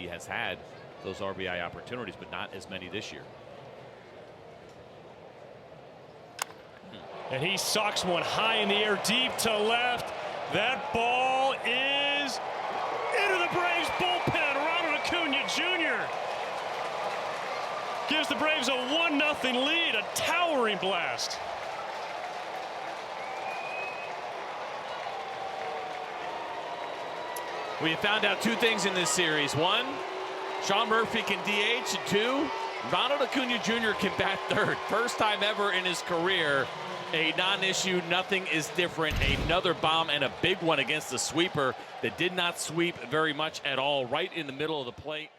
has had those RBI opportunities, but not as many this year. And he socks one high in the air, deep to left. That ball is into the Braves bullpen. Ronald Acuña Jr. gives the Braves a 1-0 lead, a towering blast. We have found out two things in this series. One, Sean Murphy can DH. And two, Ronald Acuña Jr. can bat third. First time ever in his career. A non-issue, nothing is different. Another bomb and a big one against the sweeper that did not sweep very much at all, right in the middle of the plate.